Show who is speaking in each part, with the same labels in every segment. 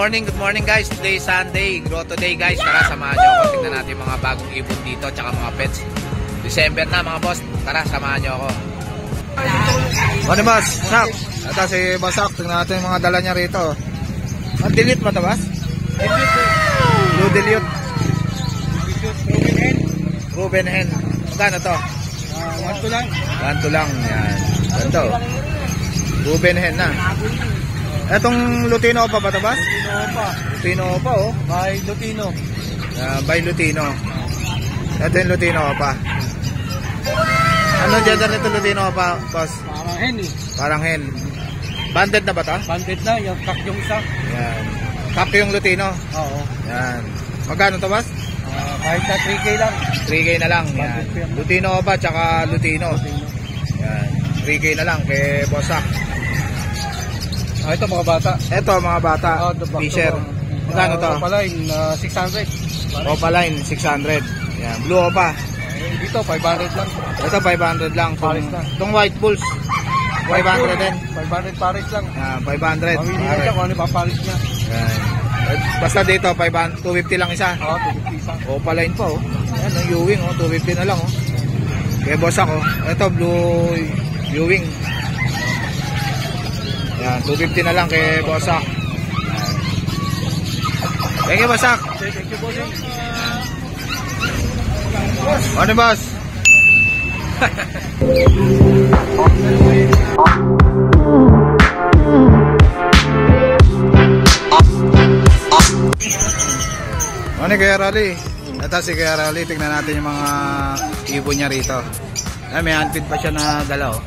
Speaker 1: good morning guys. Today is Sunday, Grotto Day guys. Tara, samahan nyo ako. Tingnan natin mga bagong ibon dito, tsaka mga pets. December na mga boss. Tara, samahan nyo ako.
Speaker 2: Ano boss? Sak. Ito si Boss Sak. Tingnan natin yung mga dala niya rito. Ang dilute ba ito boss? Blue dilute. Ruben Hen. Magkano to?
Speaker 3: 1-2 lang.
Speaker 2: 1-2 lang. Yan. Ganito. Ruben Hen na. Etong Lutino pa ba ito boss? Lutino pa oh.
Speaker 3: By Lutino.
Speaker 2: By Lutino. Ito yung Lutino pa. Ano gender nito Lutino pa boss?
Speaker 3: Parang hen eh.
Speaker 2: Parang hen. Banded na ba ito?
Speaker 3: Banded na, yung kak yung isa.
Speaker 2: Yan. Kak yung Lutino.
Speaker 3: Oo.
Speaker 2: Yan. Magkano to boss?
Speaker 3: Kahit na 3K lang.
Speaker 2: 3K na lang. Yan. Lutino pa tsaka Lutino. Yan. 3K na lang kay Boss Sak.
Speaker 3: Ito mga bata.
Speaker 2: Ito mga bata. Fisher. Magkano to?
Speaker 3: Opaline, 600.
Speaker 2: Opaline, 600. Yan. Blue Opa.
Speaker 3: Dito, 500 lang.
Speaker 2: Ito 500 lang.
Speaker 3: Paris na.
Speaker 2: Itong White Bulls. 500 din.
Speaker 3: 500 Paris lang.
Speaker 2: Yan. 500.
Speaker 3: Mamili na siya kung ano pa Paris niya.
Speaker 2: Yan. Basta dito, 250 lang isa.
Speaker 3: Oo, 250 isa.
Speaker 2: Opaline pa oh. Yan, ang Ewing oh. 250 na lang oh. Kaya Boss Sak oh. Ito, Blue Ewing. Yan, 250 na lang kay Boss Sak. Thank you, Boss Sak.
Speaker 3: Thank you, boss.
Speaker 2: Ano, boss? Ano kaya Rally? Ito si Kuya Rally. Tignan natin yung mga ibon niya rito. Ay, may handpid pa siya na dala oh.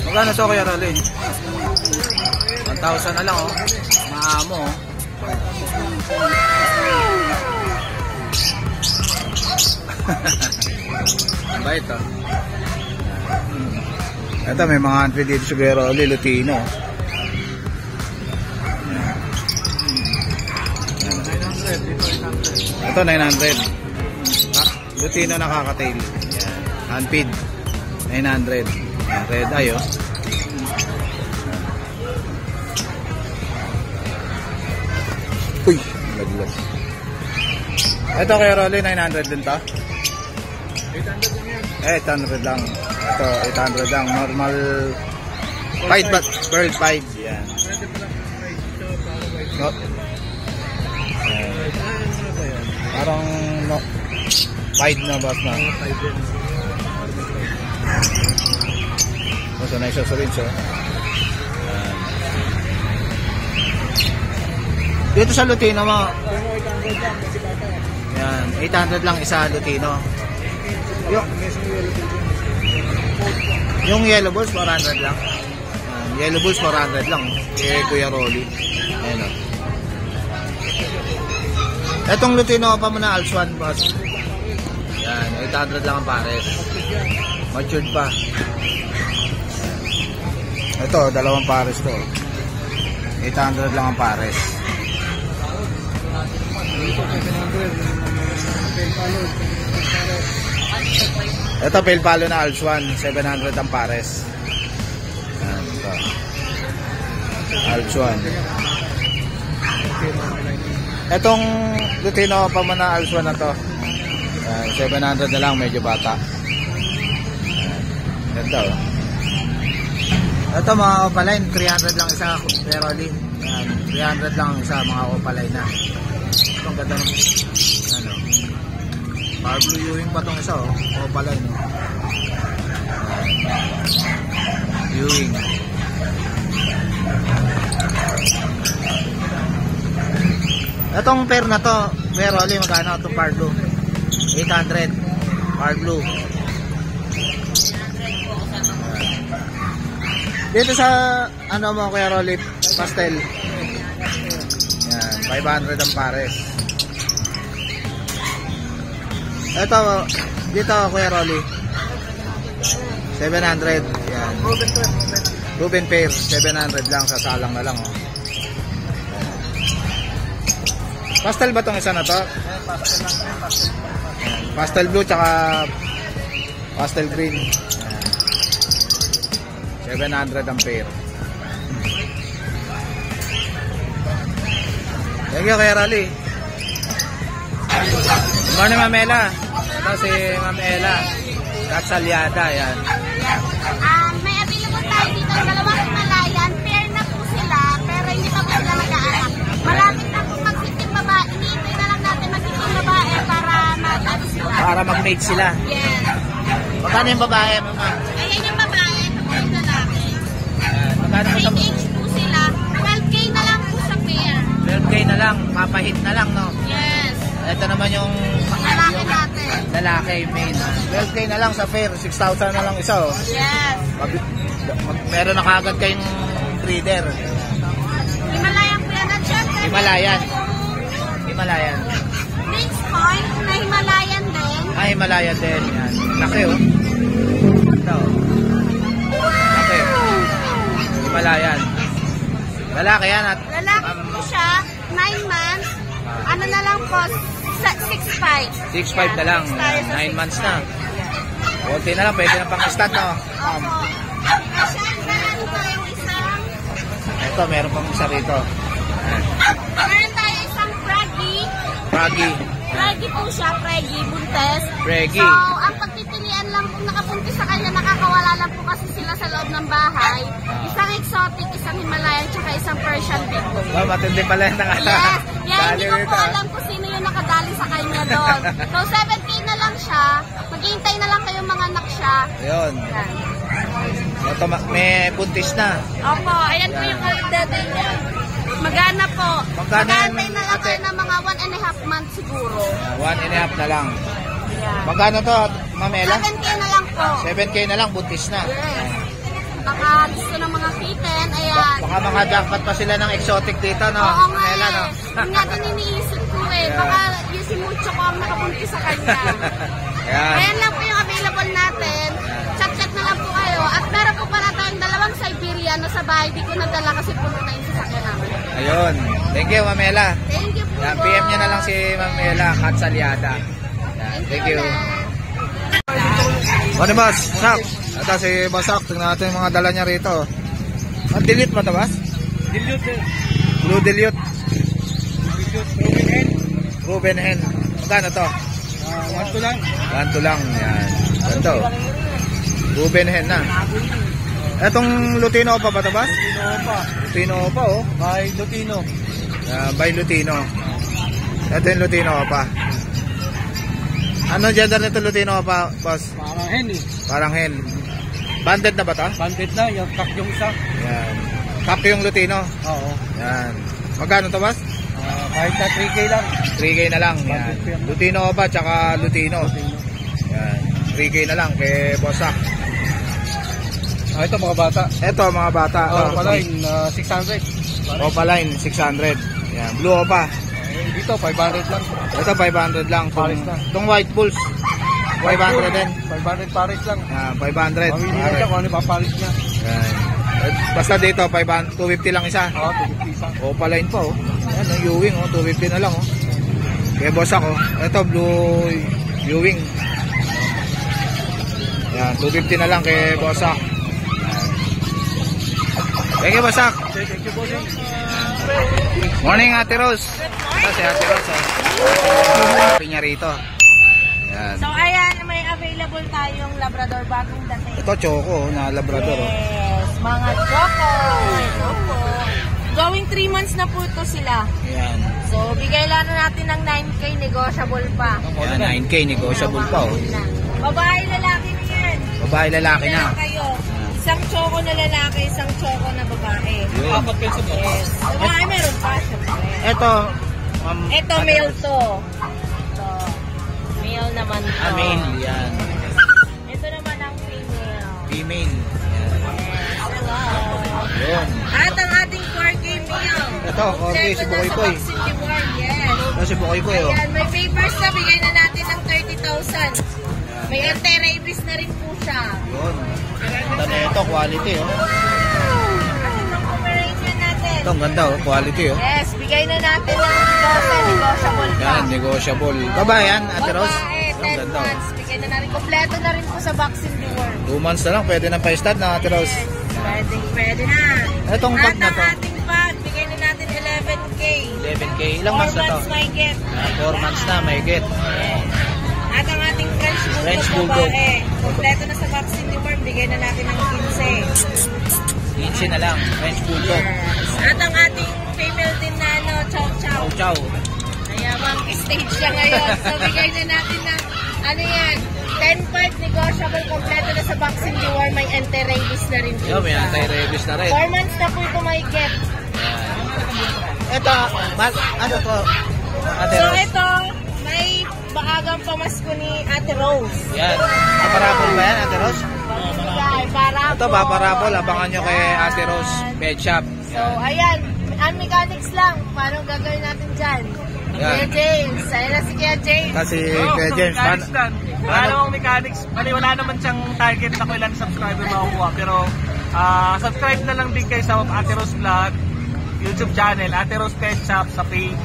Speaker 2: Magkano to Kuya Rally? 1,000 na lang oh. Maamo oh. Bait oh. Ito may mga handpid dito si Kuya Rally. Lutino. Ito 900. Lutino nakaka-tail. Yan. Handpid. 900. Yan. Red eye oh. Uy, laglag. Ito kay Rolly 900 din to. 800 din yan. 800 lang. Ito 800 lang. Normal pied but pearl pied. Yan. No. Parang no, pied na boss na. So nice sa rin siya. Dito sa Lutino mo. Yan, 800 lang isa Lutino. Yung Yellow Bulls 400 lang. Yellow Bulls 400 lang kay Kuya Rolly. Ayun oh. Etong Lutino pa muna Alswan boss. Yan, 800 lang ang pares. Matured pa. Ito, dalawang pares to. 800 lang ang pares. Ito, pale palo na Alswan, 700 ang pares. Yan, ito. Alswan. Etong Lutino pa man na Alswan na to. 700 na lang, medyo bata. Ganda oh. Ito mga opaline, 300 lang isa pero din. 300 lang isa mga opaline na. Ito ang ganda ng ano. Power blue Ewing pa tong isa oh, opaline. Ewing. Itong pair na to, pero ali magkano itong Power Blue? 800. Power Blue. Dito sa ano mo Kuya Rolly, pastel. Yan, 500 ang pares. Ito dito Kuya Rolly. 700. Yan. Ruben pair, 700 lang sa salang na lang oh. Pastel ba tong isa na to?
Speaker 3: Pastel lang, pastel.
Speaker 2: Pastel blue tsaka pastel green. 700 ang pair. Thank you, Kuya Rolly. Good morning, Ma'am Ella. Ito si Ma'am Ella. Katsalyada, yan.
Speaker 4: May available tayo dito ng dalawang Himalayan. Pair na po sila, pero hindi pa po sila nag-aanak. Malapit na po mag-15 babae. Iniintay na lang natin mag-15 babae para mag-ano sila.
Speaker 2: Para mag-mate sila.
Speaker 4: Yes.
Speaker 2: Magkano yung babae, Mama?
Speaker 4: Ayan yung babae, ito po yung lalaki.
Speaker 2: Magkano mo ito?
Speaker 4: Same age po sila. 12K na lang po sa pair.
Speaker 2: 12K na lang. Papahit na lang, no?
Speaker 4: Yes.
Speaker 2: Ito naman yung
Speaker 4: Lalaki natin.
Speaker 2: lalaki, main. 12K na lang sa pair. 6,000 na lang isa, oh.
Speaker 4: Yes.
Speaker 2: Meron na kagad kayong breeder.
Speaker 4: Himalayan po yan. At syempre,
Speaker 2: Himalayan. Himalayan.
Speaker 4: Mix point na Himalayan din.
Speaker 2: Ah, Himalayan din. Yan. Laki, oh. Ito, oh. Laki. Himalayan. Lalaki yan at
Speaker 4: Lalaki po siya, 9 months. Ano na lang po, 6'5".
Speaker 2: 6'5 na lang. 9 months na. Konti na lang. Pwede na pang stud, no?
Speaker 4: Opo. Siyempre, meron tayong isang,
Speaker 2: Ito, meron pang isa rito.
Speaker 4: meron tayo isang Pragi.
Speaker 2: Pragi.
Speaker 4: Pragi po siya, Pragi, buntes.
Speaker 2: Pragi.
Speaker 4: So, ang pagpipilian lang po nakapunti sa kanya, nakakawala lang po kasi sila sa loob ng bahay. Isang exotic, isang Himalayan, tsaka isang Persian Big Bull.
Speaker 2: Oh, matindi pala yung nakata.
Speaker 4: Yes. Yeah, hindi ko po alam kung sino yung nakadali sa kanya doon. So, 7K na lang siya. Maghihintay na lang kayong mga anak siya.
Speaker 2: Ayun.
Speaker 4: Yan.
Speaker 2: Ito, may buntis na.
Speaker 4: Opo, ayan po yung kalidade niya. Magana po.
Speaker 2: Magkano yan,
Speaker 4: Magantay na lang
Speaker 2: ate?
Speaker 4: kayo ng mga 1.5 months siguro.
Speaker 2: 1.5 na lang.
Speaker 4: Yeah.
Speaker 2: Magkano to, Mamela?
Speaker 4: 7K na lang po.
Speaker 2: 7K na lang, buntis na.
Speaker 4: Yes. Baka gusto ng mga kitten, ayan.
Speaker 2: Baka mga jackpot pa sila ng exotic dito, no?
Speaker 4: Oo nga
Speaker 2: Mamela, no?
Speaker 4: Yun nga din iniisip ko eh. Baka yung si Mucho ko ang nakapunti sa kanya.
Speaker 2: Ayan.
Speaker 4: Ayan lang po yung available natin. Chat-chat na lang po kayo. At meron po pala tayong dalawang Siberian na sa bahay. Di ko nadala kasi puno na yung sasakyan namin.
Speaker 2: Ayun. Thank you, Mamela.
Speaker 4: Thank you po.
Speaker 2: Yan, PM nyo na lang si Mamela Katsalyada. Yan, thank you. Ano, boss? Sak. Ito si Basak. Tingnan natin yung mga dala niya rito. Ang dilute ba ito, boss?
Speaker 3: Dilute.
Speaker 2: Blue dilute.
Speaker 3: Dilute.
Speaker 2: Ruben Hen. Magkano to?
Speaker 3: 1 lang.
Speaker 2: 1 lang. Yan. Ganito. Ruben Hen na. Etong Lutino pa ba ito, boss?
Speaker 3: Lutino pa.
Speaker 2: Lutino pa, oh.
Speaker 3: By Lutino.
Speaker 2: By Lutino. Ito yung Lutino pa. Ano gender nito Lutino pa, boss?
Speaker 3: Parang hen eh.
Speaker 2: Parang hen. Banded na ba ito?
Speaker 3: Banded na. Yung kak yung isa.
Speaker 2: Yan. Kak yung Lutino.
Speaker 3: Oo.
Speaker 2: Yan. Magkano to, boss?
Speaker 3: Kahit na 3K lang.
Speaker 2: 3K na lang. Yan. Lutino pa, tsaka Lutino. Yan. 3K na lang kay Bosak.
Speaker 3: Ito mga bata.
Speaker 2: Ito, mga bata.
Speaker 3: Opaline, 600.
Speaker 2: Opaline, 600. Yan. Blue Opa.
Speaker 3: Dito, 500 lang.
Speaker 2: Ito, 500 lang.
Speaker 3: Paris na.
Speaker 2: Itong White Bulls, 500 din.
Speaker 3: 500 Paris lang.
Speaker 2: Yan, 500.
Speaker 3: Mamili na siya kung ano papalit niya.
Speaker 2: Yan. Basta dito, 250 lang isa.
Speaker 3: Oo, 250 isa.
Speaker 2: Opaline pa, oh. Yan, ang Ewing, oh. 250 na lang, oh. Kaya Bosak, oh. Ito, Blue Ewing. Yan, 250 na lang kay Bosak. Thank you, Bosak.
Speaker 3: Thank you, bossing.
Speaker 2: Morning, Ate Rose. Ito si Ate Rose, oh. Pinya rito. Yan.
Speaker 4: So ayan, may available tayong Labrador bagong dating.
Speaker 2: Ito, Choco, oh, na Labrador, oh.
Speaker 4: Yes, mga choco. Ito po. Going 3 months na po ito sila.
Speaker 2: Yan.
Speaker 4: So, bigay lang natin ng 9K, negotiable pa.
Speaker 2: Yan, 9K, negotiable pa, oh.
Speaker 4: Babae, lalaki na yan.
Speaker 2: Babae, lalaki na.
Speaker 4: Kayo. Isang choco na lalaki, isang choco na babae.
Speaker 2: Yun.
Speaker 3: Apat peso po.
Speaker 4: Yes. Babae, meron pa, syempre.
Speaker 2: Ito,
Speaker 4: Ito, male to. Ito. Male naman to.
Speaker 2: Male, yan.
Speaker 4: Ito naman ang female.
Speaker 2: Female. Yan.
Speaker 4: Yes, hello.
Speaker 2: Yun.
Speaker 4: At ang ating 4K male.
Speaker 2: Ito, Corgi, si Bukoy Koy.
Speaker 4: Yes.
Speaker 2: Ito si Bukoy Koy, oh.
Speaker 4: Ayan, may papers na, bigay na natin ng 30,000. May anti-rabies na rin po siya.
Speaker 2: Yun. Ganda na ito, quality, oh.
Speaker 4: Anong Pomeranian natin?
Speaker 2: Ito, ang ganda, oh. Quality, oh.
Speaker 4: Yes, bigay na natin ng 12,000. Negotiable pa.
Speaker 2: Yan, negotiable. Babae yan, Ate Rose.
Speaker 4: Babae,
Speaker 2: Ang
Speaker 4: 10
Speaker 2: ganda, oh.
Speaker 4: months. Bigay na natin. Kompleto na rin po sa vaccine reward.
Speaker 2: 2 months na lang, pwede na pa-stud na, Ate Rose.
Speaker 4: Yes. Pwede na.
Speaker 2: Itong bag na to.
Speaker 4: At ang ating bag, bigay na natin 11K.
Speaker 2: 11K. Ilang months na to?
Speaker 4: 4 months may get.
Speaker 2: 4 months na, may get.
Speaker 4: At ang ating French Bulldog babae, kompleto na sa vaccine deworm, bigay na natin ng 15.
Speaker 2: 15 na lang, French Bulldog.
Speaker 4: Yes. At ang ating female din na chow chow.
Speaker 2: Chow.
Speaker 4: Kaya stage siya ngayon. So bigay na natin ng, ano yan, 10-5 negotiable, kompleto na sa vaccine deworm, may anti-rabies na rin.
Speaker 2: Yo, may anti-rabies na rin.
Speaker 4: 4 months na po ito may get.
Speaker 2: Ito, ano to? Ate
Speaker 4: So
Speaker 2: Rose.
Speaker 4: ito, may baagang pamasko ni Ate Rose.
Speaker 2: Yan. Paparapol ba yan, Ate Rose?
Speaker 4: Yan, parapol.
Speaker 2: Ito, paparapol. Abangan nyo kay Ate Rose Pet Shop.
Speaker 4: So, ayan. Ang mechanics lang. Paano gagawin natin dyan?
Speaker 2: Yan.
Speaker 4: Kuya James. Ayan na si Kuya James.
Speaker 2: Kasi kay James,
Speaker 3: mechanics lang. Wala namang mechanics. Wala naman siyang target na kung ilan subscriber makukuha. Pero subscribe na lang din kayo sa Ate Rose Vlog, YouTube channel, Ate Rose Pet Shop sa page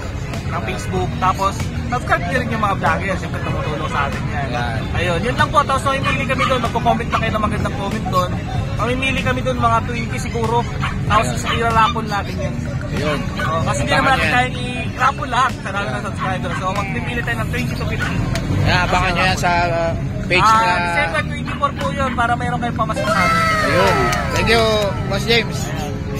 Speaker 3: ng Facebook. Tapos, subscribe nyo rin yung mga vlogger. Siyempre, tumutulong sa atin yan.
Speaker 2: Yan.
Speaker 3: Ayun, yun lang po. Tapos, mamimili kami doon. Magpo-comment na kayo ng magandang comment doon. Mamimili kami doon mga 20 siguro. Tapos, ilalapon natin yun.
Speaker 2: Yun.
Speaker 3: Kasi hindi naman natin kaya i-rapon lahat sa namin ng subscriber. So, magpipili tayo ng 20 to 50.
Speaker 2: Yan, abangan nyo yan sa page na...
Speaker 3: December 24 po yun para mayroon kayong pamasko sa amin.
Speaker 2: Ayun. Thank you, Boss James.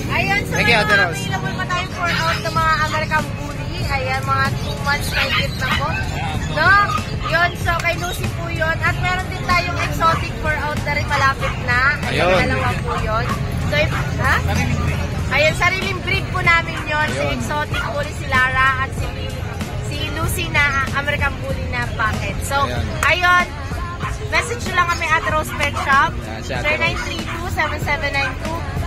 Speaker 4: Ayan, so
Speaker 2: Thank you, Ate Rose.
Speaker 4: available pa tayo for out ng mga American Bully. Ayan, mga 2 months na higit na po. No? Yun, so kay Lucy po yun. At meron din tayong exotic for out na rin malapit na.
Speaker 2: Ayun.
Speaker 4: Dalawa po yun. So, ha? Ayan, sariling breed po namin yun. Si exotic bully, si Lara, at si Lucy na American Bully na packet. So, ayun. Message nyo lang kami at Rose Pet Shop.
Speaker 2: Yan, si Ate Rose.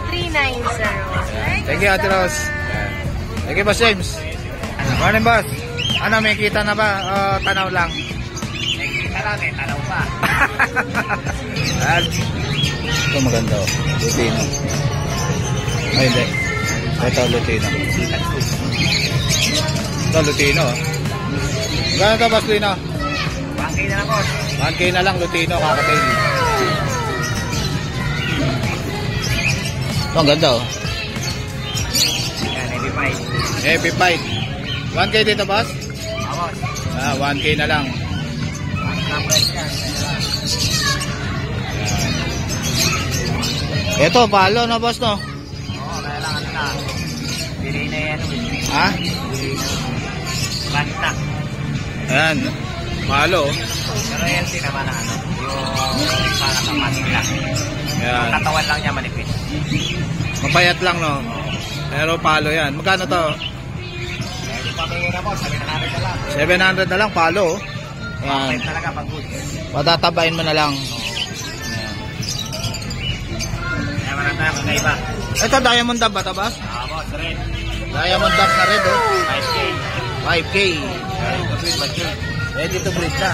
Speaker 4: 0932-7792-390.
Speaker 2: Thank you, Ate Rose. Yan. Thank you, Boss James. Morning, Boss. Ano, may kita na ba? O tanaw lang?
Speaker 3: Kita lang eh, tanaw pa.
Speaker 2: Ito maganda, oh. Lutino. Ay, hindi. Ito, Lutino. Ito, Lutino. Gano'n ito, Boss Lutino?
Speaker 3: 1K na lang po.
Speaker 2: 1K na lang, Lutino, kakatail. Ito, ang ganda, oh.
Speaker 3: Yan, heavy fight.
Speaker 2: Heavy fight. 1K dito, Boss?
Speaker 3: Vamos.
Speaker 2: 1K na lang. Ito, palo na, Boss, no?
Speaker 3: Oo, kaya lang ano na. Bili na yan.
Speaker 2: Ha?
Speaker 3: Banta.
Speaker 2: Ayan. Palo, oh.
Speaker 3: Pero yan din naman na ano. Yung parang kamating lang.
Speaker 2: Ayan.
Speaker 3: Katawan lang niya manipis.
Speaker 2: Mapayat lang, no? Pero palo yan. Magkano to?
Speaker 3: Hindi pa muna po, sabi na namin na lang.
Speaker 2: 700 na lang, palo, oh.
Speaker 3: Fight
Speaker 2: Ayan.
Speaker 3: talaga pag good.
Speaker 2: Patatabain mo na lang.
Speaker 3: Kaya meron tayo kakaiba.
Speaker 2: Ito, diamond dab ba ito, Boss?
Speaker 3: Vamos, red.
Speaker 2: Diamond dab na red, oh.
Speaker 3: 5K.
Speaker 2: 5K.
Speaker 3: Ready to breed, mature.
Speaker 2: Ready to breed na.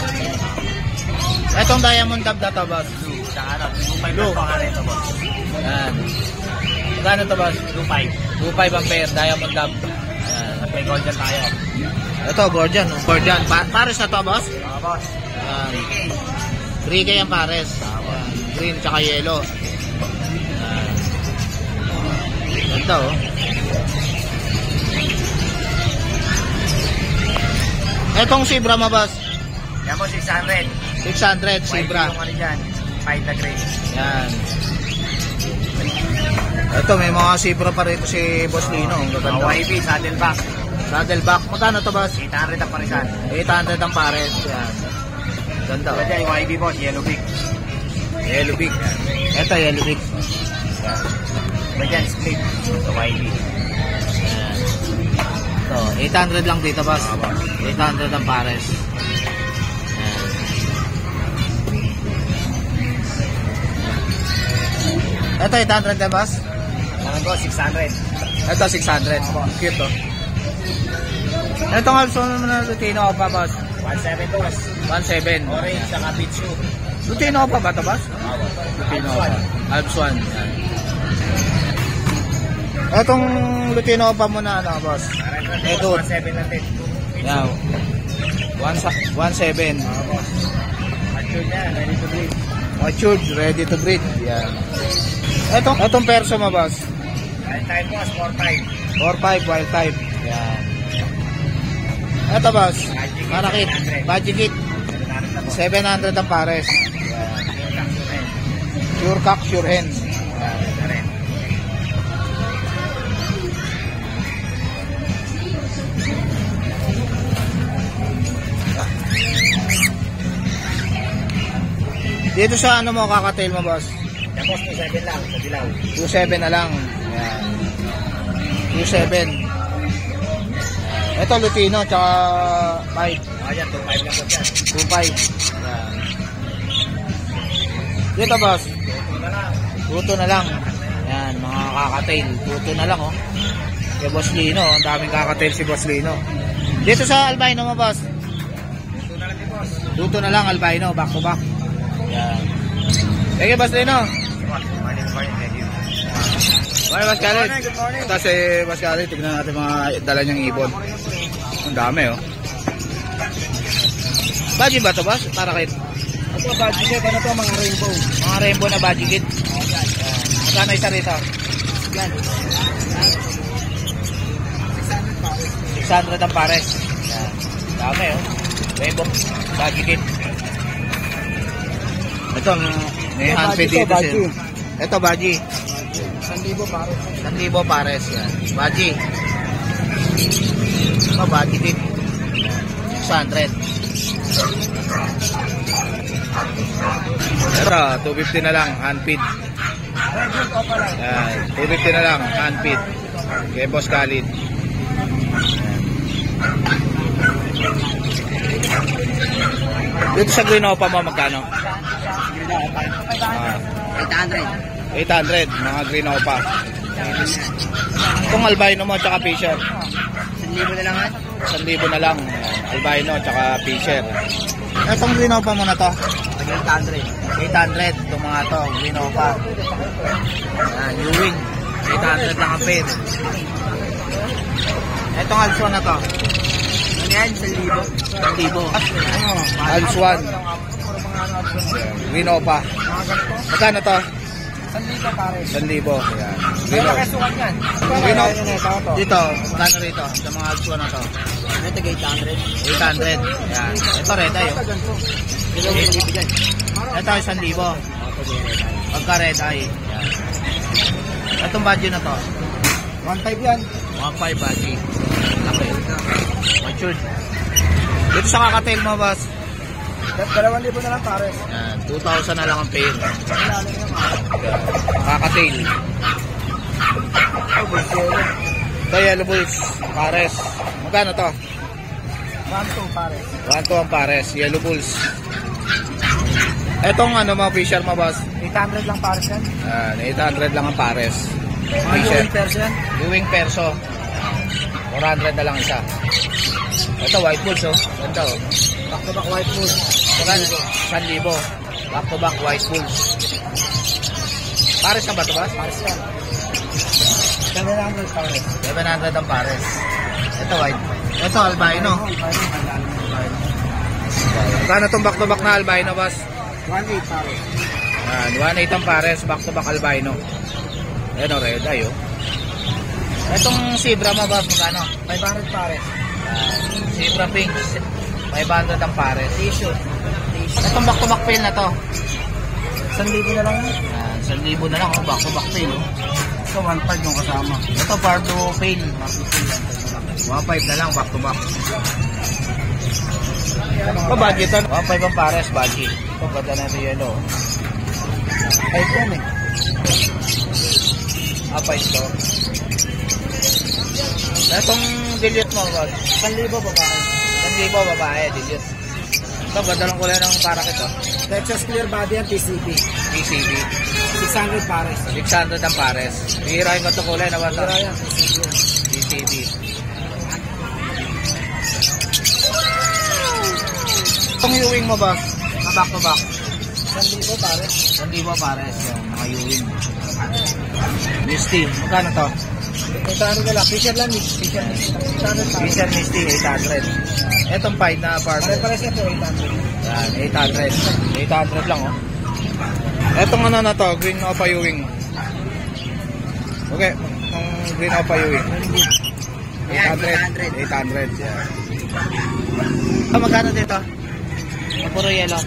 Speaker 2: Itong diamond dab na to, Boss.
Speaker 3: Blue. Sa ano, 2.5
Speaker 2: Blue.
Speaker 3: po nga rito, boss.
Speaker 2: Ayan. Magkano to, Boss?
Speaker 3: 2.5.
Speaker 2: 2.5 ang pair, diamond dab. Ayan.
Speaker 3: At may gold dyan tayo.
Speaker 2: Ito, Gordian, oh. Gordian. Pares na to, Boss?
Speaker 3: Boss.
Speaker 2: Ayan. 3K ang pares. Ayan. Green tsaka yellow. Ayan. Ganda, oh. Etong Zebra mo, Boss?
Speaker 3: Yan po, 600.
Speaker 2: 600, Zebra.
Speaker 3: Yung ano dyan, 5 na gray.
Speaker 2: Yan. Ito, may mga Zebra pa rito si Boss Lino. Ang
Speaker 3: Mga
Speaker 2: gaganda.
Speaker 3: YB, saddleback.
Speaker 2: Saddleback. Magkano to, Boss?
Speaker 3: 800 ang parisan.
Speaker 2: 800 ang pares. Yan. Ganda,
Speaker 3: Ito
Speaker 2: oh.
Speaker 3: dyan, yung YB boss, yellow big.
Speaker 2: Yellow big. Ito, yellow big.
Speaker 3: Ito dyan, split. Ito YB.
Speaker 2: Yan. Ito, 800 lang dito, Boss. 800 ang pares. Yan. Ito, 800 na, Boss?
Speaker 3: Mga boss, 600.
Speaker 2: Ito, 600. Cute, oh. Ito nga, gusto naman na Lutino pa, Boss?
Speaker 3: 1.7 boss.
Speaker 2: 1.7.
Speaker 3: Orange, saka Pichu.
Speaker 2: Lutino pa ba ito, Boss? Lutino pa. Alps 1. Yan. Itong Lutino pa muna, ano, Boss? Ito.
Speaker 3: 1.7 lang din.
Speaker 2: Yan. 1.7.
Speaker 3: Mature na, ready to breed.
Speaker 2: Matured, ready to breed. Yan. Etong perso mo, boss.
Speaker 1: Wild type boss, 4-5.
Speaker 2: 4-5 wild type. Yan. Ito, boss. Marakit. Budget kit. 700 ang pares. Yan. Sure cock, sure hen. Dito sa ano mo, kakatail mo, boss?
Speaker 1: Tapos 2.7 lang sa dilaw.
Speaker 2: 2.7 na lang. Ayan. 2.7. Ito, Lutino, tsaka 5.
Speaker 1: Ayan, 2.5 lang po dyan.
Speaker 2: 2.5. Ayan. Dito, boss? Tuto na lang. Ayan, mga kakatail. Tuto na lang, oh. Kaya Boss Lino, ang daming kakatail si Boss Lino. Dito sa albino mo, boss?
Speaker 1: Tuto na lang din boss.
Speaker 2: Tuto na lang, albino, back to back. Ayan. Thank you, Boss Lino.
Speaker 1: Thank you.
Speaker 2: Okay, Boss Khaled.
Speaker 3: Good morning.
Speaker 2: Ito si Boss Khaled, tignan natin mga dala niyang ibon. Ang dami, oh. Budget ba ito, boss? Para kahit
Speaker 3: Ito, budget. Ano to, mga rainbow?
Speaker 2: mga rainbow na budget kit. Magkano isa rito?
Speaker 3: Yan.
Speaker 2: 600 ang pares. Yan. Dami, oh. Rainbow budget kit. Ito, may handfeed dito siya. Ito, baji.
Speaker 3: 1,000 pares.
Speaker 2: 1,000 pares. Yan. Baji. Ito, baji kit. 600. Ito, 250 na lang, handfeed. Yan, 250 na lang, handfeed. Kay Boss Khaled. Dito sa Green Opa mo, magkano?
Speaker 3: 800.
Speaker 2: 800, mga Green Opa. Itong albino mo, tsaka Fisher.
Speaker 3: 1,000 na lang yan.
Speaker 2: 1,000 na lang. Albino, tsaka Fisher. Itong Green Opa mo na to?
Speaker 3: 800.
Speaker 2: 800, itong mga to, Green Opa. Yan, Ewing. 800 lang ang pair. Itong Alswan na to?
Speaker 3: Ano yan? 1,000.
Speaker 2: 1,000. Alswan. Green Opa. Magkano to?
Speaker 3: 1,000 pares.
Speaker 2: 1,000. Yan. Green Opa.
Speaker 3: Kasukan yan.
Speaker 2: Green Opa. Dito, magkano rito? Sa mga Alswan na to?
Speaker 3: Ito, 800.
Speaker 2: 800. Yan. Ito red eye. Ito 1,000. Pagka red eye. Yan. Itong badge na to?
Speaker 3: 1,500 yan.
Speaker 2: 1,500 badge. Okay. Matured. Dito sa kakatail mo, boss?
Speaker 3: 2,000 na lang pares.
Speaker 2: Yan. 2,000 na lang ang pair. Kakatail. Ito yellow bulls. Pares. Magkano to?
Speaker 3: 1,200 pares.
Speaker 2: 1,200 ang pares. Yellow bulls. Etong ano mo, Fisher mo, boss?
Speaker 3: 800 lang pares yan.
Speaker 2: Yan. 800 lang ang pares.
Speaker 3: Mga
Speaker 2: Fisher.
Speaker 3: Ewing pairs yan.
Speaker 2: Ewing perso. 400 na lang isa. Ito white bulls, oh. Ganda, oh.
Speaker 3: Back to back white wood.
Speaker 2: Magkano? 1,000. Back to back white bulls. Pares na ba ito, boss?
Speaker 3: Pares yan. 700 pares.
Speaker 2: 700 ang pares. Ito white. Ito albino. Magkano itong back to back na albino, boss?
Speaker 3: 1,800 pares.
Speaker 2: Yan, 1,800 ang pares, back to back albino. Ayan o, red eye, oh. Itong zebra mo, boss, magkano?
Speaker 3: 500 pares.
Speaker 2: Zebra pink, 500 ang pares.
Speaker 3: T-shirt.
Speaker 2: Itong back to back pail na to?
Speaker 3: 1,000 na lang yan.
Speaker 2: Yan, 1,000 na lang, oh, back to back pail, oh.
Speaker 3: Ito, 1,500 yung kasama.
Speaker 2: Ito, Pardo pail. 1,500 na lang, back to back. Ito, budget, ano? 1,500 ang pares, budget. Ito, ganda na ito yellow.
Speaker 3: 5 yan eh.
Speaker 2: Apay ito. Itong dilute mo, boss?
Speaker 3: 1,000 babae.
Speaker 2: 1,000 babae, dilute. Ito, ganda lang kulay ng parakit, oh.
Speaker 3: Texas clear body yan, PCB.
Speaker 2: PCB.
Speaker 3: 600 pares.
Speaker 2: 600 ang pares. Hihirahin ko ito kulay na ba ito?
Speaker 3: Kira yan, PCB.
Speaker 2: PCB. Itong Ewing mo, boss? Na back to back?
Speaker 3: 1,000 pares.
Speaker 2: 1,000 pares. Yung mga Ewing. Misty. Magkano to?
Speaker 3: 800 na lang. Fisher lang. Fisher. 800 pares.
Speaker 2: Fisher Misty, 800. Etong pied na barber.
Speaker 3: Pare-pares yan po, 800.
Speaker 2: Yan, 800. 800 lang, oh. Etong ano na to, Green Opa Ewing. Okay, ang green opa yun. 800. 800. Yan. Magkano dito?
Speaker 1: Puro yellow.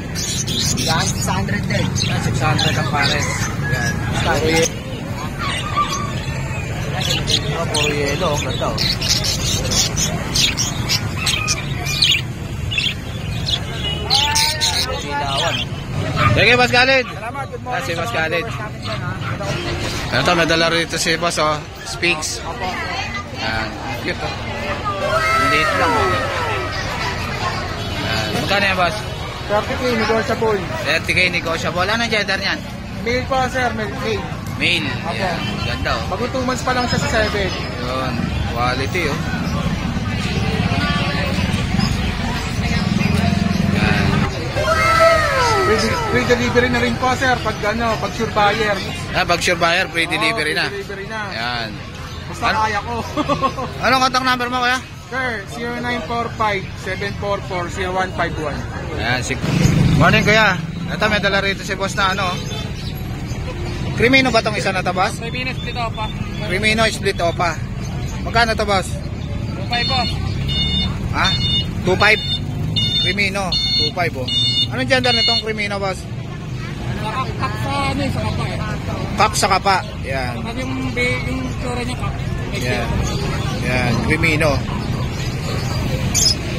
Speaker 3: Yan, 600 din.
Speaker 2: 600 ang pares. Yan. Puro yellow.
Speaker 1: Puro yellow. Ang ganda oh. Silawan.
Speaker 2: Sige, Boss Khalid.
Speaker 3: Salamat, good
Speaker 2: Ah, si Boss Khalid.
Speaker 3: morning.
Speaker 2: Ito, nadala rito si Boss, oh. Speaks. Yan. Cute, oh.
Speaker 1: Liit lang oh.
Speaker 2: Yan. Magkano yan, Boss?
Speaker 3: 30K, negotiable.
Speaker 2: 30K negotiable. Anong gender niyan?
Speaker 3: Mail po, sir, mail pay.
Speaker 2: Male. Yan. Ganda, oh.
Speaker 3: Bago 2 months pa lang siya sa 7.
Speaker 2: Yun. Quality, oh. Yan.
Speaker 3: Free delivery na rin po, sir, pag sure buyer.
Speaker 2: Ah, pag sure buyer, free delivery na.
Speaker 3: Free delivery na.
Speaker 2: Yan.
Speaker 3: Basta kaya ko.
Speaker 2: Anong contact number mo, kuya?
Speaker 3: Sir, 0945-744-0151.
Speaker 2: Ayan, morning, kuya. Ito, may dala rito si boss na ano. Crimino ba tong isa na to, boss?
Speaker 3: 5 minutes dito pa.
Speaker 2: Crimino split opa. Magkano to, boss?
Speaker 3: 5 boss.
Speaker 2: Ha? 2.5. Crimino, 2.5 oh. Anong gender nitong Crimino, boss?
Speaker 3: Nakakak sa ano sa kapa eh.
Speaker 2: Kap sa kapa. Yan.
Speaker 3: Kapag yung tsura niya kap.
Speaker 2: Yan. Yan, Crimino.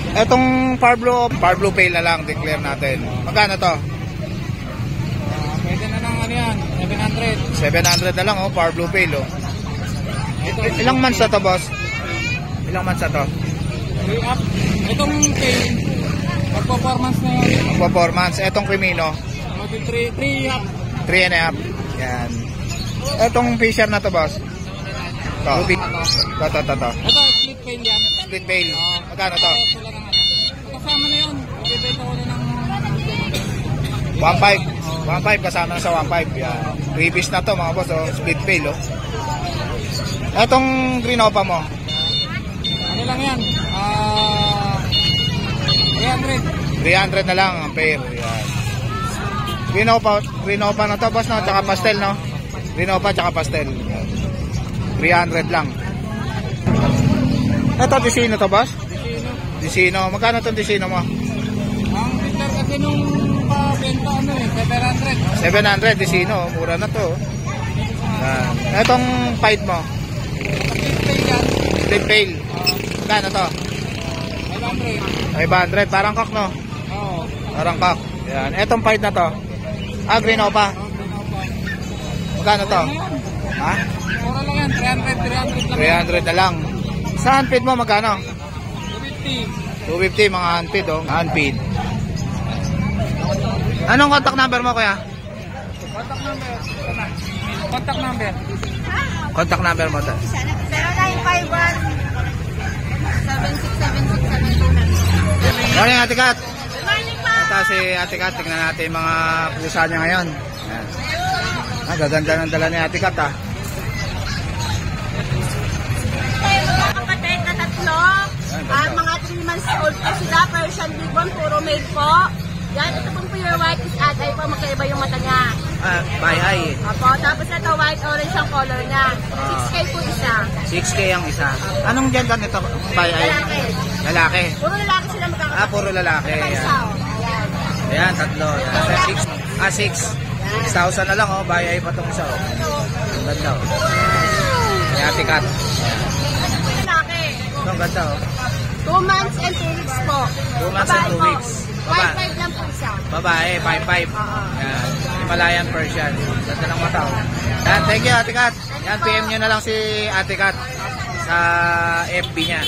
Speaker 2: Etong Parblo Pale na lang, declare natin. Magkano to?
Speaker 3: Pwede na ng ano yan, 700.
Speaker 2: 700 na lang, oh, Parblo Pale, oh. Ilang months na to, boss? Ilang months na to?
Speaker 3: 3 up. Itong pay, pag-performance na yun.
Speaker 2: Performance. Etong Crimino,
Speaker 3: 3 up.
Speaker 2: 3 and a half. Yan. Etong Fisher na to, boss? To. To.
Speaker 3: Ito, split pay yan.
Speaker 2: Split Pale. Magkano to?
Speaker 3: Sila ng ano. Kasama na yun. Ibibenta ko na ng
Speaker 2: 1.5. 1.5 kasama na sa 1.5. Yan. Previous na to, mga boss, oh. Split Pale, oh. Etong green opa mo?
Speaker 3: ano lang yan. 300.
Speaker 2: 300 na lang ang pair. Yan. Green opa na to, boss, no? Tsaka pastel, no? Green opa tsaka pastel. Yan. 300 lang. Ito, Disino to, boss? Disino. Magkano itong Disino mo?
Speaker 3: Ang biglar kasi nung benta ano eh,
Speaker 2: 700 Disino. Mura na to. Yan. Itong Pied mo?
Speaker 3: 700. Split pay yan.
Speaker 2: Split Pale. Magkano to?
Speaker 3: 500.
Speaker 2: 500. Parang kak, no?
Speaker 3: Oo.
Speaker 2: Parang kak. Yan. Itong Pied na to? Ah, green opa. Magkano to? Ha?
Speaker 3: Mura lang yan, 300 lang.
Speaker 2: 300 na lang. Sa handfeed mo, magkano?
Speaker 3: 250.
Speaker 2: 250 mga handfeed, oh. Handfeed. Anong contact number mo, kuya?
Speaker 3: Contact number. Contact number.
Speaker 2: Contact number mo to.
Speaker 4: 0951-7676-729.
Speaker 2: Morning, Ate Kat.
Speaker 4: Morning po!
Speaker 2: Ito si Ate Kat. Tignan natin yung mga pusa niya ngayon. Ayan. Ah, gaganda ng dala ni Ate Kat, ah.
Speaker 4: Tayo mga kapatid na tatlo. Mga 3 months old po sila. Persian Big One, puro male po. Yan, ito pong pure white is agay po. Magkaiba yung mata niya.
Speaker 2: Ah, bye-hi.
Speaker 4: Opo, tapos ito white orange ang color niya. 6K po isa.
Speaker 2: 6K ang isa. Anong gender nito? Bye-hi?
Speaker 4: Lalaki.
Speaker 2: Lalaki.
Speaker 4: Puro lalaki sila magkakapatid.
Speaker 2: Ah, puro lalaki.
Speaker 4: Ito pa isa,
Speaker 2: Ayan.
Speaker 4: oh. Ayan.
Speaker 2: Ayan, tatlo. Ayan. 6. 6,000 na lang, oh. Bye-hi pa itong isa, oh. Ang ganda, oh. Ni Ate Kat.
Speaker 4: Lalaki.
Speaker 2: Ito, ang ganda, oh.
Speaker 4: 2 months and 2 weeks po.
Speaker 2: 2 months and 2 weeks.
Speaker 4: 5-5 lang po isa.
Speaker 2: Babae, 5'5". Yan. Himalayan Persian. Ganda ng mata, oh. Yan, thank you, Ate Kat. Yan, PM nyo na lang si Ate Kat sa FB niya.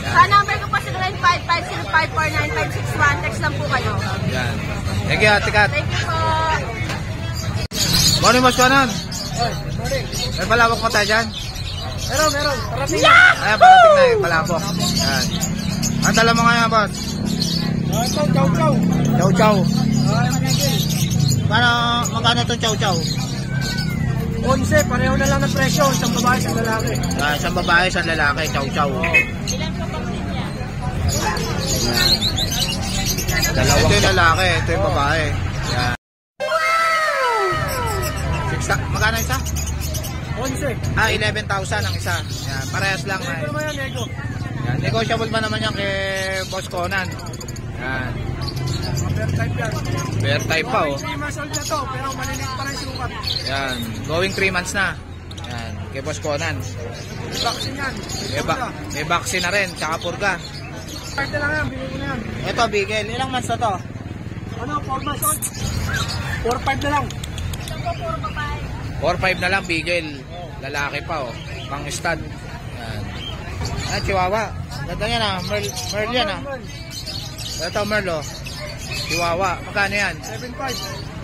Speaker 4: Sa number ko po sa 0955-0549-561. Text lang po kayo.
Speaker 2: Yan. Thank you, Ate Kat.
Speaker 4: Thank you po.
Speaker 2: Morning, Boss Conan. May palabok mo tayo dyan?
Speaker 3: Meron. Parating
Speaker 2: Ayan, parating na yung palabok. Yan. Ang dala mo ngayon, boss?
Speaker 3: ito, chow.
Speaker 2: Chow chow. Magkano itong chow chow?
Speaker 3: 11, pareho na lang ng presyo. Isang babae, isang lalaki.
Speaker 2: Isang babae, isang lalaki, chow chow. Ito yung lalaki, ito yung babae. Yan. Magkano isa?
Speaker 3: 11.
Speaker 2: 11,000 ang isa. Yan, parehas lang.
Speaker 3: Nego naman yan, nego.
Speaker 2: Yan, negotiable pa naman yan kay Boss Conan. Yan.
Speaker 3: Fair type yan.
Speaker 2: Fair type pa, oh.
Speaker 3: 3 months old na to, pero malilit pa rin sukat.
Speaker 2: Yan, going 3 months na. Yan, kay Boss Conan.
Speaker 3: May vaccine yan.
Speaker 2: May vaccine na rin, tsaka purga.
Speaker 3: Card na lang yan, bigay ko na yan.
Speaker 2: Ito, Bigel. Ilang months na to?
Speaker 3: Ano, 4 months old? 4-5 na lang.
Speaker 2: 4-5 na lang, Bigel. Lalaki pa, oh. Pang stud. Yan. Ah, Chihuahua. Ganda yan, ah. Merl yan, ah. Ito, Merl, oh. Chihuahua. Magkano yan?
Speaker 3: 7-5.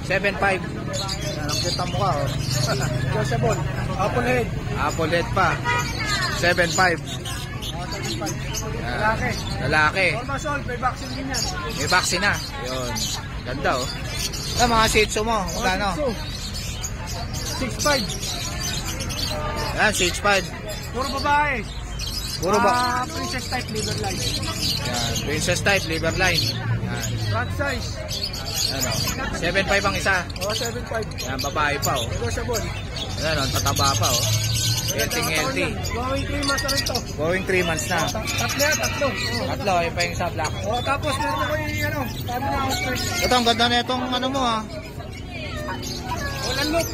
Speaker 2: 7.5. Yan, ang kita mo ka, oh.
Speaker 3: Negotiable. Apple head.
Speaker 2: Apple head pa. 7.5.
Speaker 3: Lalaki.
Speaker 2: Lalaki.
Speaker 3: 4 months old, may vaccine din yan.
Speaker 2: May vaccine na. Yun. Ganda, oh. Ito, mga shih tzu mo. Magkano?
Speaker 3: 6-5.
Speaker 2: Yan, 6.5.
Speaker 3: Puro babae.
Speaker 2: Puro ba?
Speaker 3: Princess type liver line.
Speaker 2: Yan, princess type, liver line. Yan.
Speaker 3: Front size.
Speaker 2: Ano, 7.5 ang isa.
Speaker 3: 7.5.
Speaker 2: Yan, babae pa, oh.
Speaker 3: Negotiable.
Speaker 2: Yan, ang tataba pa, oh. Healthy.
Speaker 3: Going 3 months na rin to.
Speaker 2: Going 3 months na.
Speaker 3: Tatlo yan, tatlo.
Speaker 2: Tatlo, yung pa yung sa black.
Speaker 3: Tapos meron ako yung ano, sabi na outfit.
Speaker 2: Ito, ang ganda na itong ano mo, ha.
Speaker 3: Holland look.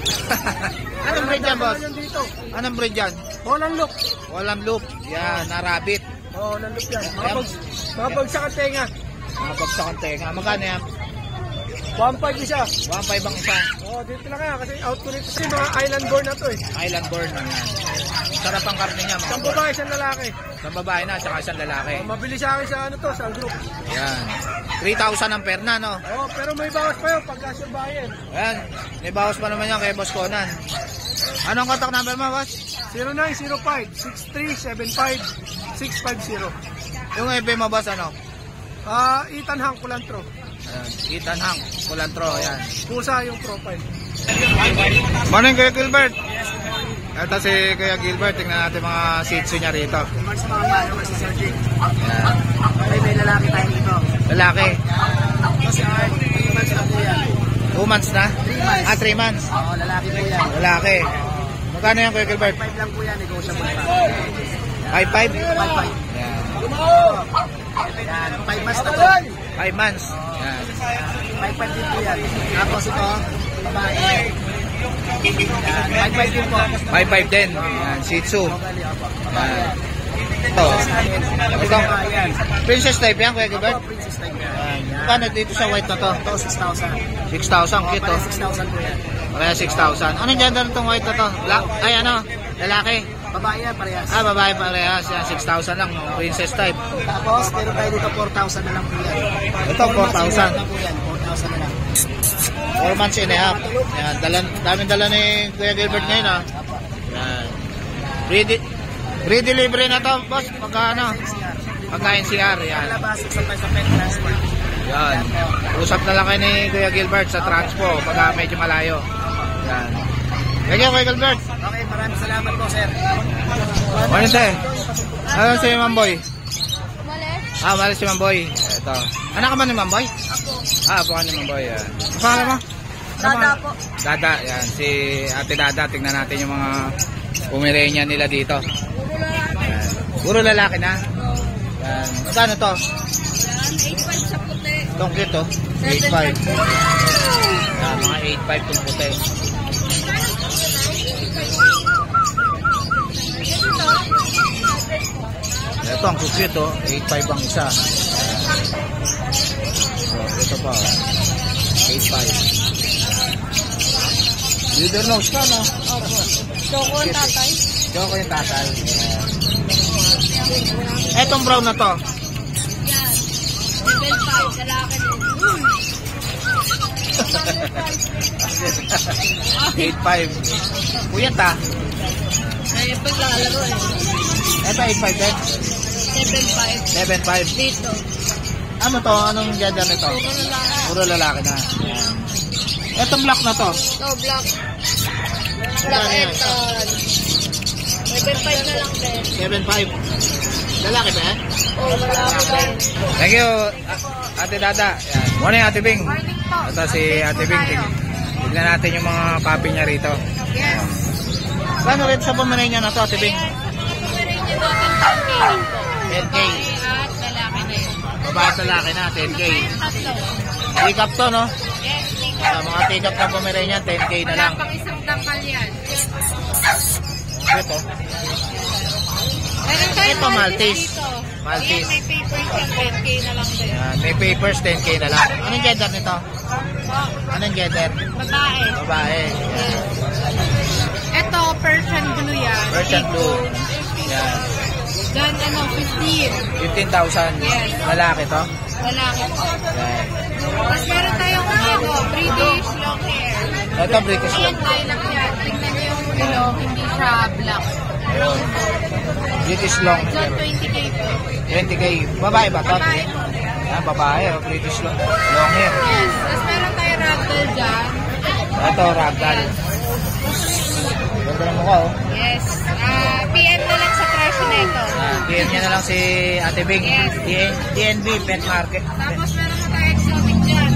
Speaker 2: Anong breed yan, boss?
Speaker 3: Dito.
Speaker 2: Anong breed yan?
Speaker 3: Holland look.
Speaker 2: Walang loop. Yan, na rabbit.
Speaker 3: Holland look yan. Mga bagsak ang tenga.
Speaker 2: Mga bagsak ang tenga. Magkano yan?
Speaker 3: 1.5 isa.
Speaker 2: 1.5 ang isa.
Speaker 3: Dito lang kaya kasi out ko nito. Kasi mga island born na to eh.
Speaker 2: Island born. Yan. Sarap ang karne niya.
Speaker 3: Isang babae, isang lalaki.
Speaker 2: Isang babae na, tsaka isang lalaki.
Speaker 3: Mabili sa akin sa ano to, sa group.
Speaker 2: Yan. 3,000 ang perna, no?
Speaker 3: Pero may bawas pa yun pagka surbayan.
Speaker 2: Ayan. May bawas pa naman yan kay Boss Conan. Anong contact number mo, boss?
Speaker 3: 0905-6375-650.
Speaker 2: Yung FB mo, boss, ano?
Speaker 3: Ethan Hang Culantro.
Speaker 2: Ayan. Ethan Hang, Culantro, ayan.
Speaker 3: Pusa yung profile.
Speaker 2: Morning, Kuya Gilbert. Ito si Kuya Gilbert. Tingnan natin mga shih tzu niya rito.
Speaker 3: Mas mga paano kasi Sir Jake.
Speaker 2: Ayan.
Speaker 3: May lalaki tayo dito.
Speaker 2: Lalaki.
Speaker 3: Kasi 3 months na po yan.
Speaker 2: 2 months na? 3 months.
Speaker 3: Oo, lalaki po yan.
Speaker 2: Lalaki. Magkano yan, Kuya Gilbert?
Speaker 3: 5 lang po yan, negotiable pa.
Speaker 2: 5.5?
Speaker 3: 5.5.
Speaker 2: Ayan.
Speaker 3: Yan, 5 months na po.
Speaker 2: 5 months. Ayan.
Speaker 3: 5.5 din po yan. Tapos ito, babae. Yan, 5.5 din po.
Speaker 2: 5.5 din. Ayan, shih tzu. Ayan. Ito. Ito. Princess type yan, Kuya Gilbert?
Speaker 3: Princess type yan.
Speaker 2: Ayan. Magkano dito sa white na to?
Speaker 3: Ito, 6,000.
Speaker 2: 6,000. Cute, oh.
Speaker 3: 6,000 po yan.
Speaker 2: Kaya 6,000. Anong gender itong white na to? Black? Ay, ano? Lalaki?
Speaker 3: Babae yan, parehas.
Speaker 2: Ah, babae parehas. Yan, 6,000 lang. No? Princess type.
Speaker 3: Tapos, meron tayo dito 4,000 na lang po yan.
Speaker 2: Ito, 4,000.
Speaker 3: 4,000 na po yan, 4,000 na lang.
Speaker 2: 4 months and a half. Yan, daming dala ni Kuya Gilbert ngayon, ha? Yan. Free delivery na to, boss. Pagka ano? Pagka NCR. Yan.
Speaker 3: Labas, sa tayo sa pet transport.
Speaker 2: Yan. Usap na lang kayo ni Kuya Gilbert sa transpo pagka medyo malayo. Yan. Thank you, Kuya Gilbert.
Speaker 3: Okay, maraming salamat po, sir.
Speaker 2: Ano sa'yo? Ano si Mamboy?
Speaker 4: Umalis?
Speaker 2: Malis si Mamboy. Ito. Anak ka ba ni Mamboy? Apo ka ni Mamboy. Yan. Ang pangalan mo?
Speaker 4: Dada po.
Speaker 2: Dada. Yan. Si Ate Dada. Tingnan natin yung mga Pomeranian nila dito. Yan. Puro lalaki na. Yan. Magkano to?
Speaker 4: 8.5 sa puti.
Speaker 2: Itong cute, oh. 8.5. Yan. Mga 8.5 itong puti. Ito ang cute, oh. 8.5 ang isa. So, ito pa, oh. 8.5. Leader nose ka, no?
Speaker 4: Choco ang tatay.
Speaker 2: Choco yung tatay. Etong brown na to.
Speaker 4: Yan. 7.5. Lalaki din.
Speaker 2: 8.5. Puyat, ah.
Speaker 4: Ay, paglalaro eh.
Speaker 2: Ito, 8.5 din.
Speaker 4: 7.5.
Speaker 2: 7.5.
Speaker 4: Dito.
Speaker 2: Ano to? Anong gender nito? Puro lalaki na. Ayan. Etong black na to.
Speaker 4: No, black. Black Eton. 7.5 na lang din.
Speaker 2: 7.5. Lalaki ba yan?
Speaker 4: Oh, lalaki din.
Speaker 2: Thank you, Ate Dada. Yan. Morning, Ate Bing.
Speaker 4: Morning po.
Speaker 2: Ito si Ate Bing. Tignan natin yung mga papi niya rito.
Speaker 4: Yes.
Speaker 2: Gano'n rin sa Pomeranian na to, Ate Bing?
Speaker 4: Ayan, sa Pomeranian natin, 10K
Speaker 2: 10K.
Speaker 4: lang po. Babae at lalaki na yun.
Speaker 2: Babae at lalaki na, 10K.
Speaker 4: Meron tatlo.
Speaker 2: Pick up to, no?
Speaker 4: Yes, tingnan.
Speaker 2: Mga pick up ng Pomeranian, 10K na
Speaker 4: Wala
Speaker 2: lang.
Speaker 4: pang isang dangkal yan.
Speaker 2: Ito.
Speaker 4: Meron tayong
Speaker 2: Ito, Maltese.
Speaker 4: dito.
Speaker 2: Maltese.
Speaker 4: Ayan, may papers yan, 10K na lang din.
Speaker 2: Yan, may papers, 10K na lang. Anong gender nito? Anong gender?
Speaker 4: Babae.
Speaker 2: Babae.
Speaker 4: Yes. Ito, Persian blue yan.
Speaker 2: Persian blue. Yan.
Speaker 4: Diyan, 15.
Speaker 2: 15,000.
Speaker 4: Yes.
Speaker 2: Lalaki to?
Speaker 4: Lalaki po.
Speaker 2: Yan.
Speaker 4: Tapos meron tayong British long hair.
Speaker 2: Ito, British
Speaker 4: Ayan,
Speaker 2: lang.
Speaker 4: lilac yan. Tingnan niyo yung hindi siya black.
Speaker 2: Ayun. British long.
Speaker 4: Diyan, 20K po.
Speaker 2: 20K. Babae ba to?
Speaker 4: Babae po.
Speaker 2: Yan, babae. British long. Long hair.
Speaker 4: Yes. Tapos meron tayong ragdoll dyan.
Speaker 2: Ito, ragdoll. Ganda ng mukha, oh.
Speaker 4: Yes. PM na lang sa presyo nito.
Speaker 2: PM niya na lang si Ate Bing.
Speaker 4: Yes.
Speaker 2: DNB Pet Market.
Speaker 4: Tapos meron na tayo exotic dyan.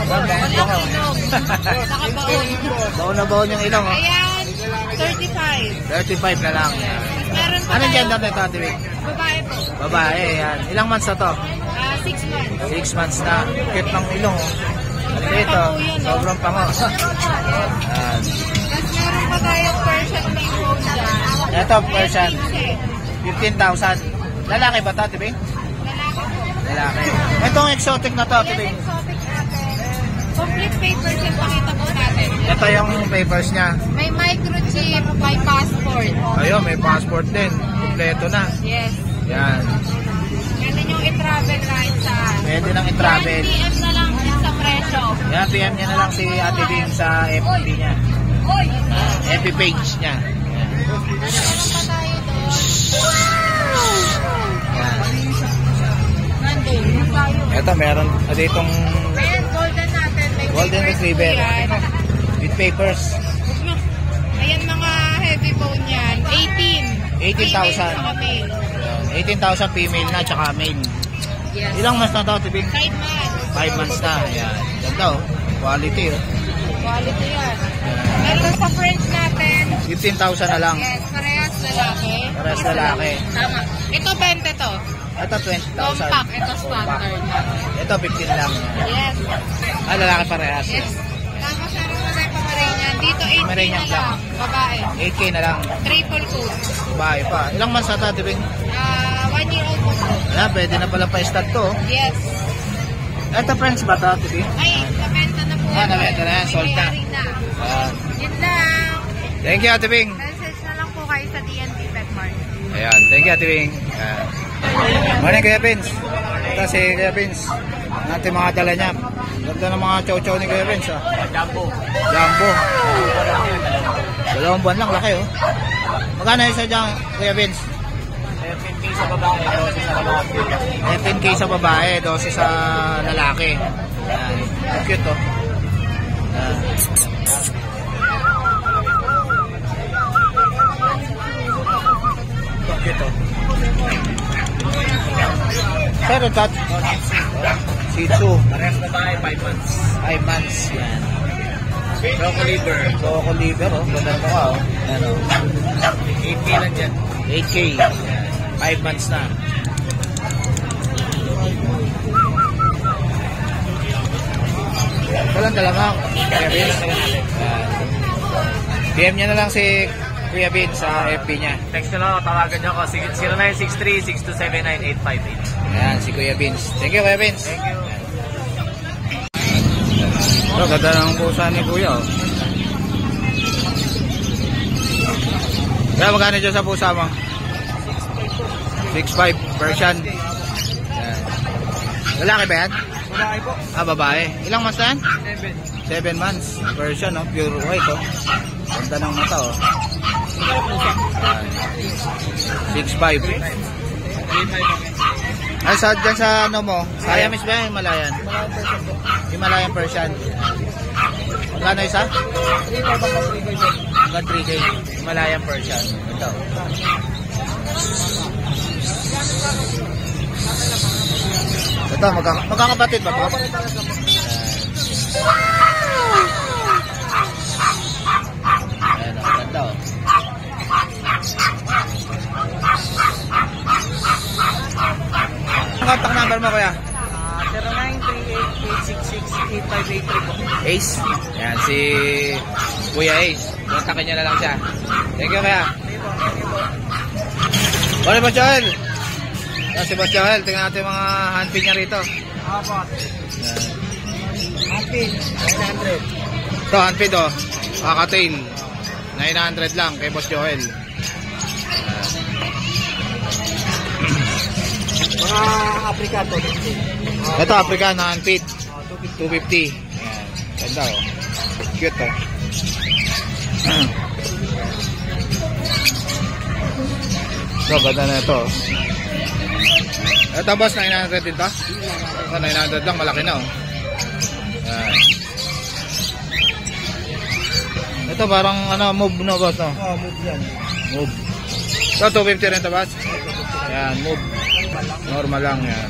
Speaker 4: Walang ilong. Nakabaon.
Speaker 2: Baon na baon yung ilong, oh.
Speaker 4: Ayan, 35.
Speaker 2: 35 na lang.
Speaker 4: Tapos meron pa
Speaker 2: Anong
Speaker 4: tayo.
Speaker 2: gender nito, Ate Bing?
Speaker 4: Babae po.
Speaker 2: Babae, yan. Ilang months na to?
Speaker 4: 6 months.
Speaker 2: 6 months na. Cute ng ilong, oh. Ano ito? Sobrang pango. Yan.
Speaker 4: Tapos meron pa tayong Persian Maple dyan.
Speaker 2: Ito, Persian.
Speaker 4: 15.
Speaker 2: 15,000. Lalaki ba to, Ate Bing?
Speaker 4: Lalaki po.
Speaker 2: Lalaki. Itong exotic na to, Ate
Speaker 4: Ayan,
Speaker 2: Bing.
Speaker 4: exotic natin. Complete papers yung pakita po natin.
Speaker 2: Ito yung papers niya.
Speaker 4: May microchip, may passport.
Speaker 2: Ayun, may passport din. Kompleto na.
Speaker 4: Yes.
Speaker 2: Yan.
Speaker 4: Ganun yung i-travel kahit saan.
Speaker 2: Pwede nang i-travel.
Speaker 4: Yan, PM na lang din sa presyo.
Speaker 2: Yan, PM niya na lang si Ate Bing sa FB niya.
Speaker 4: Oy!
Speaker 2: FB page niya.
Speaker 4: Meron pa tayo doon.
Speaker 2: Yan.
Speaker 4: Nandun tayo.
Speaker 2: Ito, meron ditong
Speaker 4: Ayan, golden natin. May
Speaker 2: Golden
Speaker 4: papers po
Speaker 2: Retriever.
Speaker 4: yan.
Speaker 2: with papers.
Speaker 4: Ayan mga heavy bone yan. 18.
Speaker 2: 18,000.
Speaker 4: Female saka male.
Speaker 2: Yan, 18,000 female na, tsaka male.
Speaker 4: Yes.
Speaker 2: Ilang months na to, Ate Bing?
Speaker 4: 5 months.
Speaker 2: 5 months na. Yan. Ganda, oh. Quality, oh.
Speaker 4: Quality yan. Meron sa French natin.
Speaker 2: 15,000 na lang.
Speaker 4: Yes, parehas lalaki.
Speaker 2: Parehas lalaki.
Speaker 4: Tama. Ito 20 to.
Speaker 2: Ito, 20,000.
Speaker 4: Compact. Ito standard.
Speaker 2: Ito, 15 lang.
Speaker 4: Yes.
Speaker 2: Ah, lalaki parehas.
Speaker 4: Yes. Tapos meron pa tayo Pomeranian. Dito 8K
Speaker 2: Pomeranian
Speaker 4: na lang. Babae.
Speaker 2: 8K na lang.
Speaker 4: Triple coat.
Speaker 2: Bahay pa. Ilang months na to, Ate Bing?
Speaker 4: 1 year old po po.
Speaker 2: Wala, pwede na pala pa-stud to, oh.
Speaker 4: Yes.
Speaker 2: Ito, friends ba to, Ate Bing?
Speaker 4: Ay, nabenta na po.
Speaker 2: Ah, nabenta na yan.
Speaker 4: May
Speaker 2: Sold na.
Speaker 4: may-ari na.
Speaker 2: Ah,
Speaker 4: Yun lang.
Speaker 2: thank you, Ate Bing.
Speaker 4: Message na lang po kayo sa DNB Pet Mart.
Speaker 2: Ayan, thank you, Ate Bing. Morning, Kuya Vince. Ito si Kuya Vince. Natin mga dala niya. Ganda ng mga chow-chow ni Kuya Vince, ah.
Speaker 3: Jumbo.
Speaker 2: Jumbo. 2 buwan lang, laki, oh. Magkano yung isa dyan, Kuya Vince?
Speaker 3: 15K sa babae, 12 sa lalaki.
Speaker 2: 10K sa babae, 12 sa lalaki. Ayan. Cute, oh. Ayan. Cute, oh. Pero tat, Shih Tzu,
Speaker 3: Parehas babae, 5 months.
Speaker 2: 5 months. Yan.
Speaker 3: Choco liver.
Speaker 2: Choco liver, oh. Ganda mo ka, oh. Yan, oh.
Speaker 3: 8K lang dyan.
Speaker 2: 8K. 5 months na. Walang dalawa. Kuya Vince. PM niya na lang si Kuya Vince sa FB niya.
Speaker 3: Text nyo lang, tawagan nyo ako. 0963-627-9858.
Speaker 2: Ayan, si Kuya Vince. Thank you, Kuya Vince.
Speaker 3: Thank you.
Speaker 2: Ito, ganda ng pusa ni Kuya, oh. Kaya magkano dyan sa pusa mo? 6'5", Persian. Ayan. Lalaki ba yan?
Speaker 3: Babae po.
Speaker 2: Ah, babae. Ilang months na yan?
Speaker 3: 7.
Speaker 2: 7 months. Persian, oh. Pure white, oh. Ganda ng mata, oh. Ayan. 6'5". Ay, sa dyan sa ano mo? Siamese ba yan? Himalayan? Himalayan Persian. Magkano isa? Hanggang 3K. Himalayan Persian. Ito. Ito, magkakapatid ba po? Ayan, oh, ganda, oh. contact number mo, kuya?
Speaker 3: 0938-866-8583 po.
Speaker 1: Ace. Yan, si Kuya Ace. Kontakin nyo na lang siya. Thank you, kuya. Ano ba, Joel? Yan, si Boss Joel. Tingnan natin yung mga handpin niya rito.
Speaker 3: Opo.
Speaker 1: Yan.
Speaker 3: Happy, 900.
Speaker 1: Ito, handpin to. Kakatail. 900 lang kay Boss Joel.
Speaker 3: Mga Africa to.
Speaker 1: Ito, African na handpin. 250. Yan. Ganda, oh. Cute, oh. So, ganda na ito. Ito, boss, 900 din to? Ito, 900 lang, malaki na, oh. Yan. Ito, parang, move, no, boss, no?
Speaker 3: Move yan.
Speaker 1: Move. Ito, 250 rin to, boss? Yan, move. Normal lang, yan.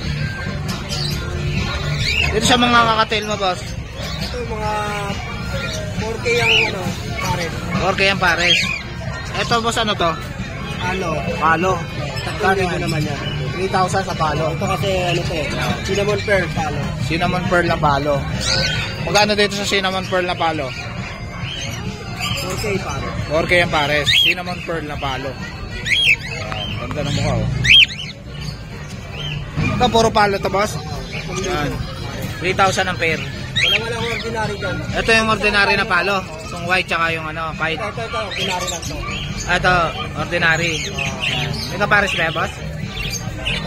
Speaker 1: Dito sa mga kakatail mo, boss?
Speaker 3: Ito mga 4K ang pares.
Speaker 1: 4K ang pares. Ito, boss, ano to?
Speaker 3: Palo.
Speaker 1: Magkano
Speaker 3: Ito
Speaker 1: yan?
Speaker 3: naman yan.
Speaker 1: 3,000 sa palo.
Speaker 3: Ito kasi cinnamon pearl palo.
Speaker 1: Cinnamon pearl na palo. Magkano dito sa cinnamon pearl na palo?
Speaker 3: 4K palo.
Speaker 1: 4K ang pares. Cinnamon pearl na palo. Ayan, ganda ng mukha, oh. Ito, puro palo to, boss? Yan. 3,000 ang pair.
Speaker 3: Walang ordinary dyan.
Speaker 1: Ito yung ordinary na palo. Yung white tsaka yung white.
Speaker 3: Ito, ordinary lang to.
Speaker 1: Ito, ordinary. Ayan. May kapares ba, boss?
Speaker 3: Ito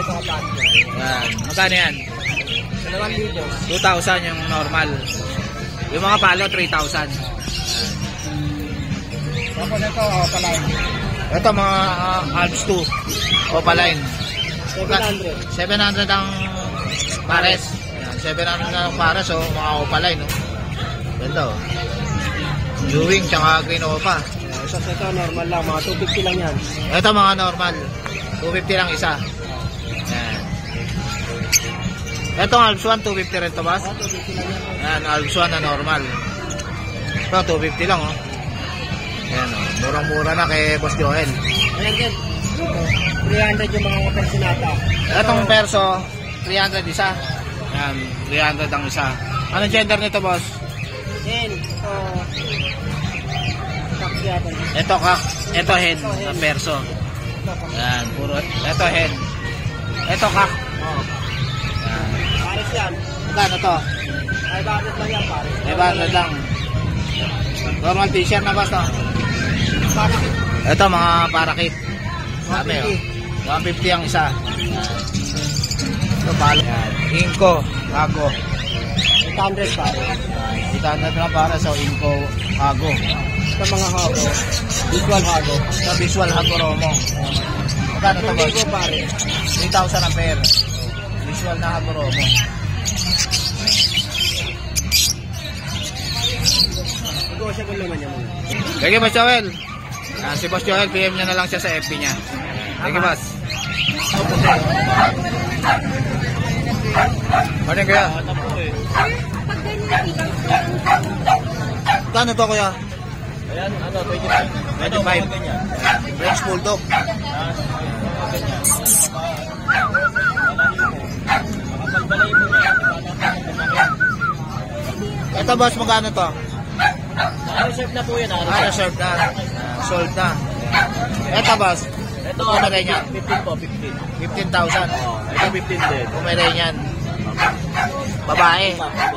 Speaker 3: kapatid.
Speaker 1: Yan. Magkano yan?
Speaker 3: 2,000.
Speaker 1: 2,000 yung normal. Yung mga palo, 3,000.
Speaker 3: Tapos ito, palain.
Speaker 1: Ito, mga Alps 2. Opaline.
Speaker 3: 700.
Speaker 1: 700 ang pares. Yan, 700 ang pares, oh, mga opaline, oh. Ganda, oh. Ewing, tsaka green opa.
Speaker 3: Ito, normal lang. Mga 250 lang yan.
Speaker 1: Ito, mga normal. 250 lang isa. Yan. Ito, Alps 1, 250 rin to, boss?
Speaker 3: 250 lang yan.
Speaker 1: Yan, Alps 1 na normal. Ito, 250 lang, oh. Yan, oh. Murang-mura na kay Boss Joel.
Speaker 3: Ayan din. 300 yung mga personata.
Speaker 1: Itong perso, 300 isa. Yan, 300 ang isa. Anong gender nito, boss?
Speaker 3: Then, kakyatan.
Speaker 1: Ito kak, ito hen na perso. Yan, puro ito hen. Ito kak.
Speaker 3: Oh.
Speaker 1: Yan.
Speaker 3: Pares yan.
Speaker 1: Magkano to?
Speaker 3: Ay, bakit lang yan, pares?
Speaker 1: 500 lang. Normal t-shirt na, boss, no?
Speaker 3: Pares.
Speaker 1: Ito, mga parakit. Dami, oh. 150 ang isa. Yan. Ito, palo. Yan. Inko, Hago.
Speaker 3: 800 pares.
Speaker 1: 800 na para sa Inko, Hago.
Speaker 3: Ito mga hago. Visual hago.
Speaker 1: Ito, Visual Hago Romo. Magkano to, boss?
Speaker 3: 2,000 pares.
Speaker 1: 3,000 ang pair. Visual na Hago Romo.
Speaker 3: Negotiable naman yan.
Speaker 1: Thank you, Boss Joel. Si Boss Joel, PM niya na lang siya sa FB niya. Thank you, Boss. Ano kaya? Kano to, kuya?
Speaker 3: Ayan, 25.
Speaker 1: 25. French Bulldog. Ito, boss, magkano to?
Speaker 3: Reserve na po yan.
Speaker 1: Reserve na. Sold na. Ito, boss.
Speaker 3: Ito,
Speaker 1: Pomeranian.
Speaker 3: 15 po, 15.
Speaker 1: 15,000.
Speaker 3: Ito, 15 din.
Speaker 1: Pomeranian. Babae.
Speaker 3: Babae.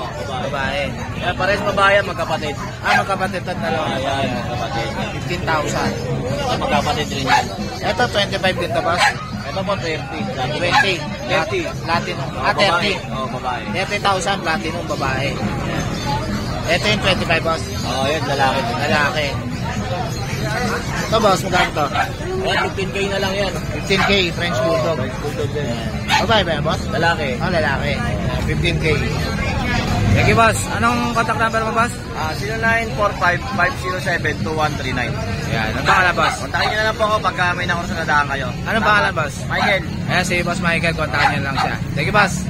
Speaker 1: Babae.
Speaker 3: Kaya pares babae, magkapatid.
Speaker 1: Magkapatid at dalawa.
Speaker 3: Ayan, magkapatid.
Speaker 1: 15,000.
Speaker 3: Magkapatid rin yan.
Speaker 1: Ito, 25 din to, boss.
Speaker 3: Ito po, 20.
Speaker 1: 20.
Speaker 3: 30.
Speaker 1: Platinum.
Speaker 3: Babae.
Speaker 1: 30.
Speaker 3: Oo, babae.
Speaker 1: 30,000 platinum babae. Ito yung 25, boss.
Speaker 3: Oo, yan, lalaki.
Speaker 1: Lalaki. Ito, boss, magkano to?
Speaker 3: Ayan, 15K na lang yan.
Speaker 1: 15K, French Bulldog.
Speaker 3: Bulldog din.
Speaker 1: Babae ba yan, boss?
Speaker 3: Lalaki.
Speaker 1: Lalaki. 15K. Thank you, boss. Anong contact number mo, boss?
Speaker 3: 0945-507-2139.
Speaker 1: Yan. Anong pangalan, boss?
Speaker 3: Kontakin nyo na lang po ako pagka may nakurso na daan kayo.
Speaker 1: Anong pangalan, boss?
Speaker 3: Michael.
Speaker 1: Ayan, si Boss Michael. Kontakin nyo lang siya. Thank you, boss.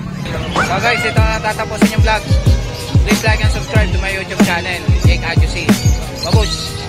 Speaker 1: So, guys, ito na tatapusin yung vlog. Please like and subscribe to my YouTube channel, Jake Adjusi. Babush!